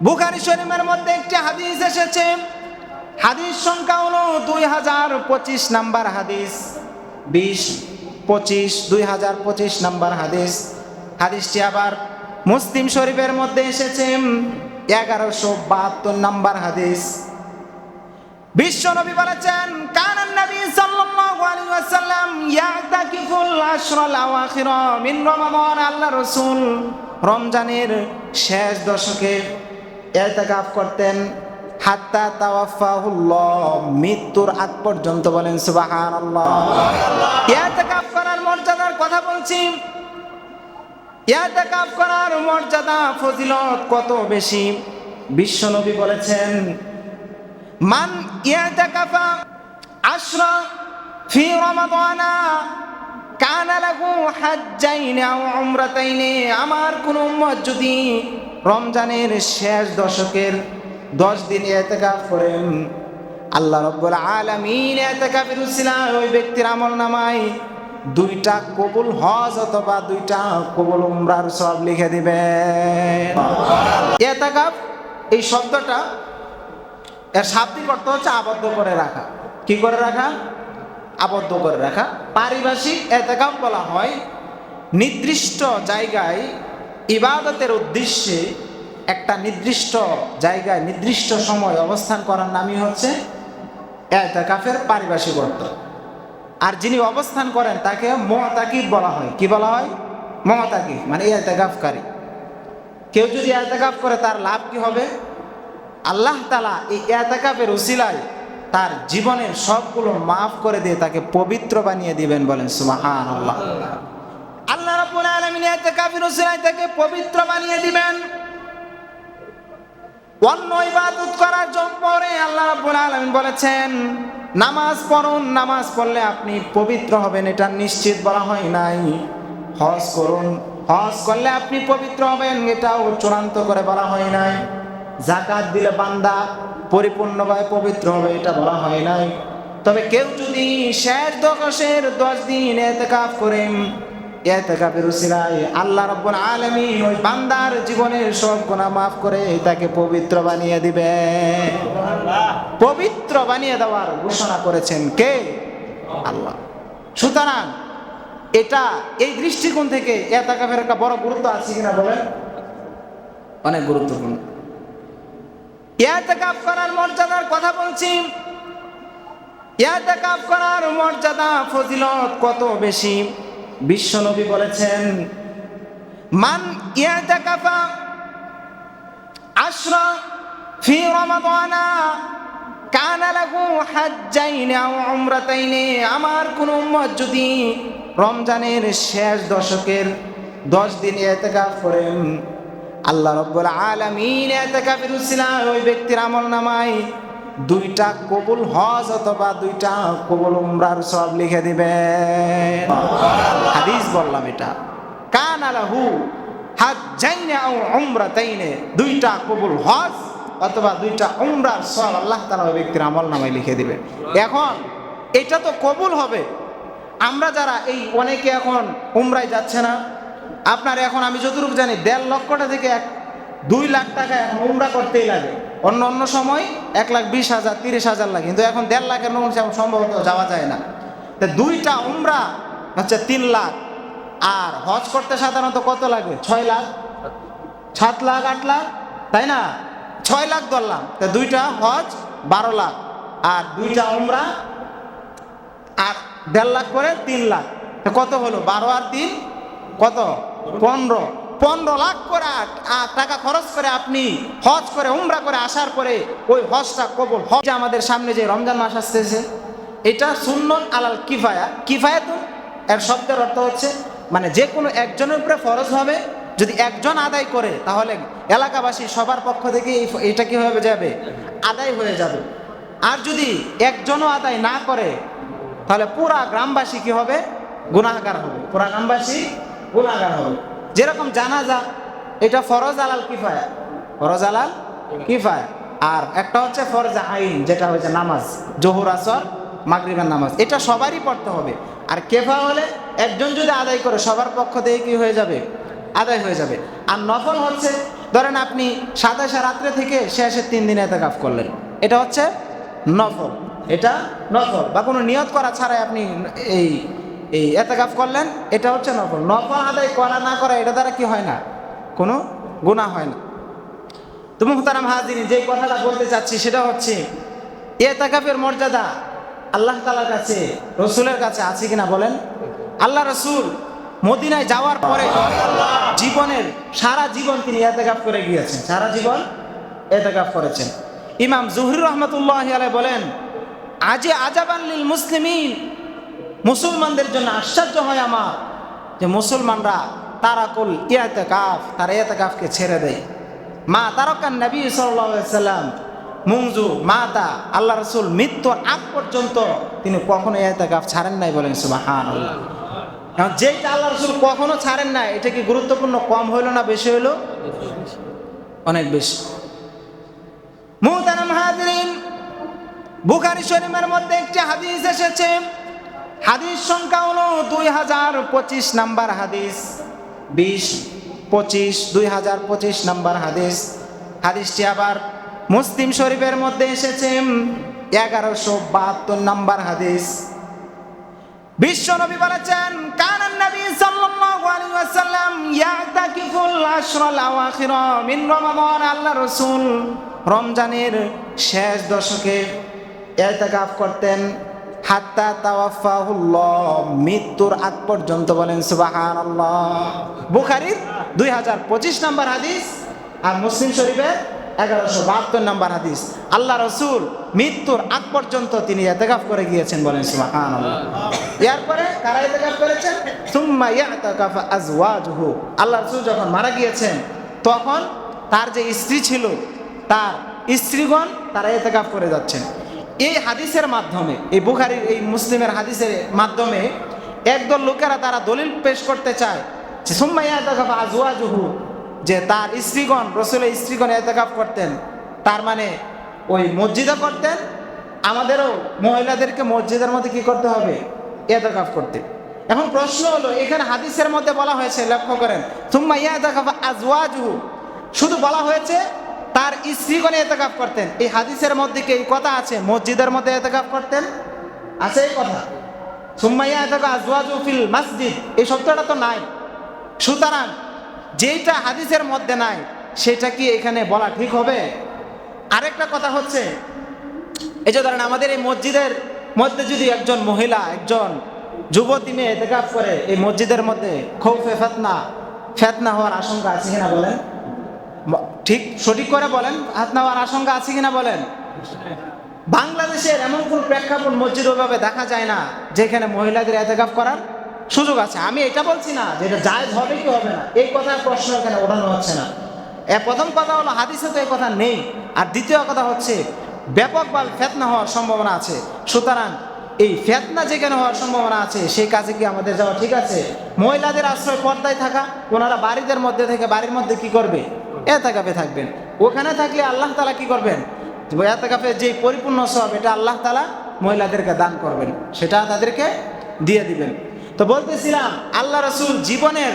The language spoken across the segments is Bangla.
বুখারী শরীফের মধ্যে একটি হাদিস এসেছে, হাদিস সংখ্যা হলো 2025 নাম্বার হাদিস, 2025 নাম্বার হাদিস। হাদিসটি আবার মুসলিম শরীফের মধ্যে এসেছে 1172 নাম্বার হাদিস। বিশ্বনবী বলেছেন, কানান নবী সাল্লাল্লাহু আলাইহি ওয়াসাল্লাম ইয়াতাকিফুল আশরাল আওয়াখির মিন রমাদান। আল্লাহ রাসূল রমজানের শেষ দশকে ইতিকাফ করতেন, হাত্তা তাওয়াফাহুল্লাহ, মৃত্যুর আগ পর্যন্ত। বলেন সুবহানাল্লাহ। ইতিকাফ করার মর্যাদার কথা বলছি। ইতিকাফ করার মর্যাদা ফজিলত কত বেশি। বিশ্বনবী বলেছেন, মান ইয়াতাকাফা আশরা ফি রমাদানা কানা লাহু হাজ্জাইন আও উমরাতাইন। আমার কোন উম্মত যদি রমজানের শেষ দশকের 10 দিন ইতিকাফ করেন, আল্লাহ রাব্বুল আলামিন ইতিকাফের উসিলায় ওই ব্যক্তির আমলনামায় 2টা কবুল হজ অথবা 2টা কবুল উমরার সওয়াব লিখে দিবেন। ইতিকাফ এই শব্দটা এর শাব্দিক অর্থ হচ্ছে আবদ্ধ করে রাখা। কি করে রাখা? আবদ্ধ করে রাখা। পারিভাষিক ইতিকাফ বলা হয় নির্দিষ্ট জায়গায় ইবাদতের উদ্দেশ্যে একটা নির্দিষ্ট জায়গায় নির্দিষ্ট সময় অবস্থান করার নামই হচ্ছে ইতিকাফের পারিভাষিক অর্থ। আর যিনি অবস্থান করেন তাকে মুতাকিফ বলা হয়। কি বলা হয়? মুতাকিফ, মানে ইতিকাফকারী। কেউ যদি ইতিকাফ করে তার লাভ কি হবে? আল্লাহ তাআলা এই ইতিকাফের উসিলায় তার জীবনের সবগুলো মাফ করে দিয়ে তাকে পবিত্র বানিয়ে দিবেন। বলেন সুবহানাল্লাহ। আল্লাহ রাব্বুল আলামিন ইতিকাফের উসিলায় তাকে পবিত্র বানিয়ে দিবেন। অন্য ইবাদত করার পরে আল্লাহ রাব্বুল আলামিন বলেছেন, নামাজ পড়ুন, নামাজ পড়লে আপনি পবিত্র হবেন, এটা নিশ্চিত বলা হয় নাই। হজ করুন, হজ করলে আপনি পবিত্র হবেন, এটাও চূড়ান্ত করে বলা হয় নাই। যাকাত দিলে বান্দা পরিপূর্ণভাবে পবিত্র হবে, এটা বলা হয় নাই। তবে কেউ যদি শেষ দশকের 10 দিন ইতিকাফ করেন, ইতিকাফের উসিলায় আল্লাহ রাব্বুল আলামিন ওই বান্দার জীবনের সব গুনাহ মাফ করে তাকে পবিত্র বানিয়ে দিবে। পবিত্র বানিয়ে দেওয়ার ঘোষণা করেছেন কে? আল্লাহ। সুতরাং এটা এই দৃষ্টিকোণ থেকে ইতিকাফের একটা বড় গুরুত্ব আছে কিনা বলেন? অনেক গুরুত্বপূর্ণ। ইতিকাফ করার মর্যাদার কথা বলছি। ইতিকাফ করার মর্যাদা ফজিলত কত বেশি। বিশ্বনবী বলেছেন, মান ইয়াতাকাফা আশরা ফি রমাদানা কানা লাহু হাজ্জাইন আও উমরাতাইন। আমার কোন উম্মত যদি রমজানের শেষ দশকের 10 দিন ইতিকাফ করেন, আল্লাহ রাব্বুল আলামিন ইতিকাফের উসিলায় ওই ব্যক্তির আমলনামায় 2টা কবুল হজ অথবা 2টা কবুল উমরার সওয়াব লিখে দিবেন। হাদিস বললাম এটা। কানা লাহু হাজ্জাইন আও উমরাতাইন, 2টা কবুল হজ অথবা 2টা উমরার সওয়াব আল্লাহ তাআলা ওই ব্যক্তির আমলনামায় লিখে দিবেন। এখন এটা তো কবুল হবে। আমরা যারা এই অনেকে এখন উমরায় যাচ্ছে না, আপনার এখন আমি যতটুকু জানি 1.5 লক্ষ টাকা থেকে 2 লাখ টাকা এখন উমরা করতেই লাগে। অন্য সময় 1,20,000 30,000 লাগে, কিন্তু এখন 1.5 লাখের নোট সম্ভবত যাওয়া যায় না। তো 2টা উমরা হচ্ছে 3 লাখ। আর হজ করতে সাধারণত কত লাগে? 6 লাখ, 7 লাখ, 8 লাখ, তাই না? 6 লাখ ধরলাম। তো 2টা হজ 12 লাখ, আর 2টা উমরা আর 1.5 লাখ করে 3 লাখ। কত হলো? 12 আর 3 কত? 15 লাখ করে টাকা খরচ করে আপনি হজ করে উমরা করে আসার পরে ওই হজটা কবুল হবে। আমাদের সামনে যে রমজান মাস আসতেছে, এটা সুন্নত আলাল কিফায়া। কিফায়াতুন এর শব্দের অর্থ হচ্ছে মানে যে কোনো একজনের উপরে ফরজ হবে। যদি একজন আদায় করে তাহলে এলাকাবাসী সবার পক্ষ থেকে এটা কি হয়ে যাবে? আদায় হয়ে যাবে। আর যদি একজনও আদায় না করে তাহলে পুরা গ্রামবাসী কি হবে? গুনাহগার হবে। পুরা গ্রামবাসী গুনাহগার হবে। যেরকম জানাজা, এটা ফরজ আলাল কিফায়া, ফরজ আলাল কিফায়া। আর একটা হচ্ছে ফরজ আইন, যেটা হচ্ছে নামাজ, জোহর আসর মাগরিবের নামাজ, এটা সবারই পড়তে হবে। আর কেফা হলে একজন যদি আদায় করে সবার পক্ষ থেকে কি হয়ে যাবে? আদায় হয়ে যাবে। আর নফল হচ্ছে ধরেন আপনি 27 রাত্রে থেকে শেষের 3 দিন এতেকাফ করলেন, এটা হচ্ছে নফল, এটা নফল, বা কোনো নিয়ত করা ছাড়াই আপনি এই এই এতেকাফ করলেন, এটা হচ্ছে নফল। নফল আদায় করা না করা এটা দ্বারা কি হয় না, কোনো গুনাহ হয় না। তো মুহতারাম হাজিরিন, যে কথাটা বলতে চাচ্ছি সেটা হচ্ছে এতেকাফের মর্যাদা আল্লাহ তাআলার কাছে, রসুলের কাছে আছে কিনা বলেন? আল্লাহ রসুল মদিনায় যাওয়ার পরে জীবনের সারা জীবন তিনি এতেকাফ করে গিয়েছেন, সারা জীবন এতেকাফ করেছেন। ইমাম জুহরি রহমতুল্লাহি আলাইহি বলেন, আজে আজাবান লিল মুসলিমিন, মুসলমানদের জন্য আশ্চর্য হয় আমার যে মুসলমানরা তারাকুল ইতিকাফ, তারা ইতিকাফকে ছেড়ে দেয়। মা তারাকান নবী সাল্লাল্লাহু আলাইহি ওয়াসাল্লাম মুনজু মাতা, আল্লাহ রাসূল মৃত্যুর আগ পর্যন্ত তিনি কখনো ইতিকাফ ছাড়েন নাই, বলেন সুবহানাল্লাহ। এখন যেটা আল্লাহ রাসূল কখনো ছাড়েন নাই, এটা কি গুরুত্বপূর্ণ কম হইল না বেশি হইল? অনেক বেশি। মুহতারাম হাজিরিন, বুখারী শরীফের মধ্যে একটি হাদিস এসেছে, হাদিস সংখ্যা হলো 2025 নাম্বার হাদিস, 2025 নাম্বার হাদিস। হাদিসটি আবার মুসলিম শরীফের মধ্যে এসেছে 1172 নাম্বার হাদিস। বিশ্ব নবী বলেছেন, কানান নবী সাল্লাল্লাহু আলাইহি ওয়াসাল্লাম ইয়াতাকিফুল আশরাল আওয়াখির মিন রমাদান, আল্লাহ রাসূল রমজানের শেষ দশকে ইতিকাফ করতেন, হাত্তা তাওয়াফাহুল্লাহ, মৃত্যুর আগ পর্যন্ত, বলেন সুবহানাল্লাহ। বুখারীর 2025 নাম্বার হাদিস আর মুসলিম শরীফের 1172 নাম্বার হাদিস। আল্লাহ রাসূল মৃত্যুর আগ পর্যন্ত তিনি ইতিকাফ করে গিয়েছেন, বলেন সুবহানাল্লাহ। এরপরে কারা ইতিকাফ করেছেন? সুম্মা ইয়াতাকাফা আজওয়াজুহু, আল্লাহ রাসূল যখন মারা গিয়েছেন তখন তার যে স্ত্রী ছিল, তার স্ত্রীগণ তারা ইতিকাফ করে যাচ্ছেন। এই হাদিসের মাধ্যমে, এই বুখারীর এই মুসলিমের হাদিসের মাধ্যমে একদল লোকেরা তারা দলিল পেশ করতে চায় যে সুম্মা ইয়াতাকাফা আজওয়াজুহু, যে তার স্ত্রীগণ, রাসূলের স্ত্রীগণ ইতিকাফ করতেন, তার মানে ওই মসজিদে করতেন, আমাদেরও মহিলাদেরকে মসজিদের মধ্যে কি করতে হবে? ইতিকাফ করতে। এখন প্রশ্ন হলো, এখানে হাদিসের মধ্যে বলা হয়েছে, লক্ষ্য করেন, সুম্মা ইয়াতাকাফা আজওয়াজুহু, শুধু বলা হয়েছে তার স্ত্রীগণ ইতিকাফ করতেন। এই হাদিসের মধ্যে কি এই কথা আছে মসজিদের মধ্যে ইতিকাফ করতেন? আছে এই কথা? সুম্মা ইয়াতাকাফা আজওয়াজুহু ফিল মসজিদ, এই শব্দটা তো নাই। সুতরাং যেটা হাদিসের মধ্যে নাই সেটা কি এখানে বলা ঠিক হবে? আরেকটা কথা হচ্ছে, এই যে ধরেন আমাদের এই মসজিদের মধ্যে যদি একজন মহিলা, একজন যুবতী মেয়ে ইতিকাফ করে, এই মসজিদের মধ্যে খৌফে ফিতনা হওয়ার আশঙ্কা আছে কিনা বলেন? ঠিক সঠিক করে বলেন, ফিতনা হওয়ার আশঙ্কা আছে কিনা বলেন? বাংলাদেশের এমন কোন প্রেক্ষাপট মসজিদ ওইভাবে দেখা যায় না যেখানে মহিলাদের ইতিকাফ করার সুযোগ আছে। আমি এটা বলছি না যে এটা জায়েজ হবে কি হবে না, এই কথার প্রশ্ন এখানে ওঠানো হচ্ছে না। প্রথম কথা হলো হাদিসে তো এই কথা নেই, আর দ্বিতীয় কথা হচ্ছে ব্যাপকভাবে ফিতনা হওয়ার সম্ভাবনা আছে। সুতরাং এই ফিতনা যেখানে হওয়ার সম্ভাবনা আছে সেই কাজে কি আমাদের যাওয়া ঠিক আছে? মহিলাদের আশ্রয় পর্দায় থাকা, ওনারা বাড়িদের মধ্যে থেকে বাড়ির মধ্যে কি করবে? ইতিকাফে থাকবেন। ওখানে থাকলে আল্লাহ তাআলা কি করবেন? ইতিকাফের যে পরিপূর্ণ সওয়াব, এটা আল্লাহ তাআলা মহিলাদেরকে দান করবেন, সেটা তাদেরকে দিয়ে দিবেন। তো বলতেছিলাম, আল্লাহ রাসূল জীবনের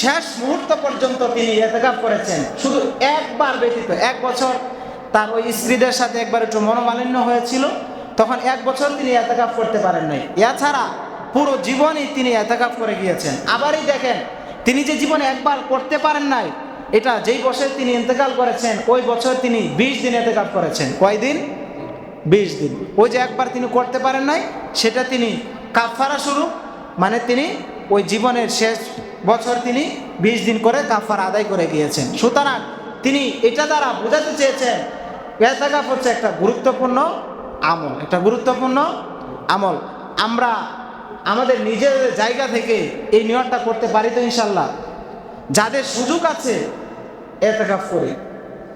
শেষ মুহূর্ত পর্যন্ত তিনি ইতিকাফ করেছেন, শুধু একবার ব্যতীত। 1 বছর তার ওই স্ত্রীদের সাথে একবার একটু মনোমালিন্য হয়েছিল, তখন 1 বছর তিনি ইতিকাফ করতে পারেন নাই। এছাড়া পুরো জীবনই তিনি ইতিকাফ করে গিয়েছেন। আবারই দেখেন, তিনি যে জীবনে একবার করতে পারেন নাই, এটা যেই বছর তিনি ইন্তেকাল করেছেন ওই বছর তিনি 20 দিন ইতিকাফ করেছেন। কয় দিন? 20 দিন। ওই যে একবার তিনি করতে পারেন নাই, সেটা তিনি কাফারা শুরু, মানে তিনি ওই জীবনের শেষ বছর তিনি 20 দিন করে কাফারা আদায় করে গিয়েছেন। সুতরাং তিনি এটা দ্বারা বোঝাতে চেয়েছেন ইতিকাফ হচ্ছে একটা গুরুত্বপূর্ণ আমল, একটা গুরুত্বপূর্ণ আমল। আমরা আমাদের নিজের জায়গা থেকে এই নিয়তটা করতে পারি তো ইনশাল্লাহ? যাদের সুযোগ আছে ইতিকাফ করে,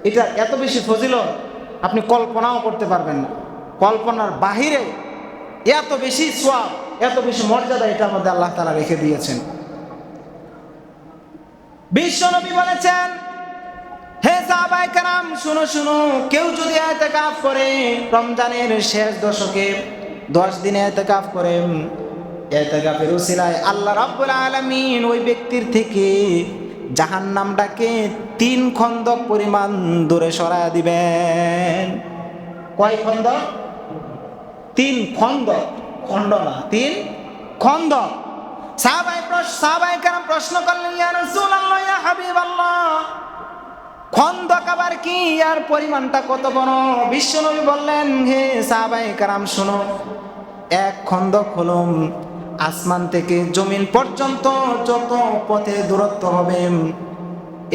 এটা এত বেশি ফজিলত আপনি কল্পনাও করতে পারবেন না। কল্পনার বাহিরে এত বেশি সওয়াব, এত বেশি মর্যাদা এটার মধ্যে আল্লাহ তাআলা রেখে দিয়েছেন। বিশ্ব নবী বলেছেন, হে সাহাবায়ে কেরাম, শুনো শুনো, কেউ যদি ইতিকাফ করে রমজানের শেষ দশকে 10 দিনে ইতিকাফ করে, ইতিকাফের উসিলায় আল্লাহ রাব্বুল আলামিন ওই ব্যক্তির থেকে জাহান্নামটাকে 3 খন্দক পরিমাণ দূরে সরায় দিবেন। কয় খন্দক? 3 খন্দক, খন্ড না, 3 খন্দক। সাহাবায়ে কেরাম প্রশ্ন করলেন, ইয়া রাসূলুল্লাহ, ইয়া হাবিবাল্লাহ, খন্দক আবার কি, আর পরিমাণটা কত বড়? বিশ্বনবী বললেন, হে সাহাবায়ে কেরাম শোনো, 1 খন্দক হলো আসমান থেকে জমিন পর্যন্ত যত পথে দূরত্ব হবে,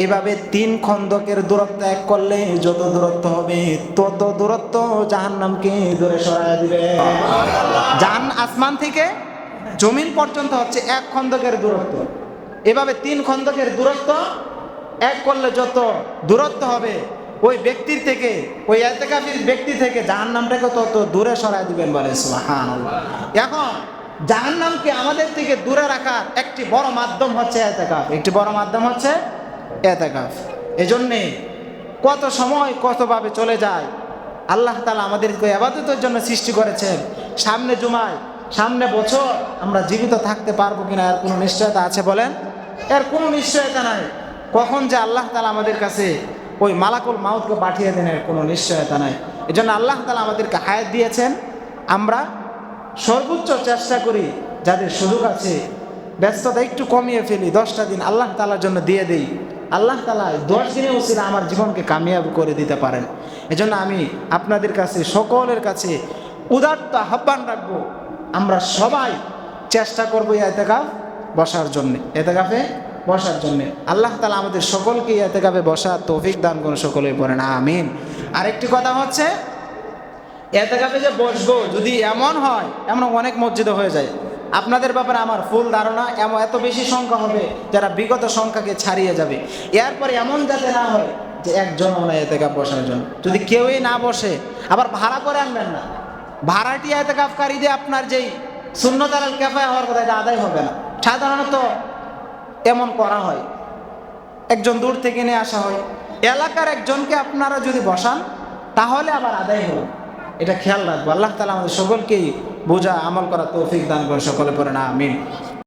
এভাবে 3 খন্দকের দূরত্ব এক করলে যত দূরত্ব হবে তত দূরত্ব জাহান্নামকে দূরে সরায় দিবে। আসমান থেকে জমিন পর্যন্ত হচ্ছে 1 খন্দকের দূরত্ব, এভাবে 3 খন্দকের দূরত্ব এক করলে যত দূরত্ব হবে ওই ব্যক্তির থেকে, ওই ইতিকাফের ব্যক্তি থেকে জাহান্নামটাকে তত দূরে সরায় দিবেন, বলে সুবহানাল্লাহ। এখন জাহান্নামকে আমাদের থেকে দূরে রাখার একটি বড় মাধ্যম হচ্ছে ইতিকাফ, একটি বড় মাধ্যম হচ্ছে ইতিকাফ। এজন্যে কত সময় কতভাবে চলে যায়। আল্লাহ তাআলা আমাদেরকে ইবাদতের জন্য সৃষ্টি করেছেন। সামনে জুমায়, সামনে বছর আমরা জীবিত থাকতে পারবো কিনা এর কোনো নিশ্চয়তা আছে বলেন? এর কোনো নিশ্চয়তা নাই। কখন যে আল্লাহ তাআলা আমাদের কাছে ওই মালাকুল মাউতকে পাঠিয়ে দেন এর কোনো নিশ্চয়তা নাই। এজন্য আল্লাহ তাআলা আমাদেরকে হায়াত দিয়েছেন, আমরা সর্বোচ্চ চেষ্টা করি, যাদের সুযোগ আছে ব্যস্ততা একটু কমিয়ে ফেলি, 10টা দিন আল্লাহ তাআলার জন্য দিয়ে দেই। আল্লাহ তাআলা 10 দিনে উসিলা আমার জীবনকে কামিয়াব করে দিতে পারেন। এজন্য আমি আপনাদের কাছে, সকলের কাছে উদাত্ত আহ্বান রাখবো, আমরা সবাই চেষ্টা করবো ইতিকাফ বসার জন্যে, ইতিকাফে বসার জন্যে। আল্লাহ তাআলা আমাদের সকলকে ইতিকাফে বসার তৌফিক দান করুন, সকলেই পড়েন আমিন। আরেকটি কথা হচ্ছে, ইতিকাফে যে বসবো যদি এমন হয়, এমন অনেক মসজিদে হয়ে যায়, আপনাদের ব্যাপারে আমার ফুল ধারণা, এত বেশি সংখ্যা হবে যারা বিগত সংখ্যাকে ছাড়িয়ে যাবে। এরপরে এমন যাতে না হয় যে একজন না ইতিকাফ বসার জন্য, যদি কেউই না বসে, আবার ভাড়া করে আনবেন না। ভাড়াটি ইতিকাফকারী দিয়ে আপনার যেই সুন্নত আলাল কিফায়া হওয়ার কথা, এটা আদায় হবে না। সাধারণত এমন করা হয়, একজন দূর থেকে নিয়ে আসা হয়, এলাকার একজনকে আপনারা যদি বসান তাহলে আবার আদায় হবে। এটা খেয়াল রাখবো। আল্লাহ তাআলা আমাদের সকলকেই বোঝা আমল করা তৌফিক দান করুন, সকলে পড়েন আমিন।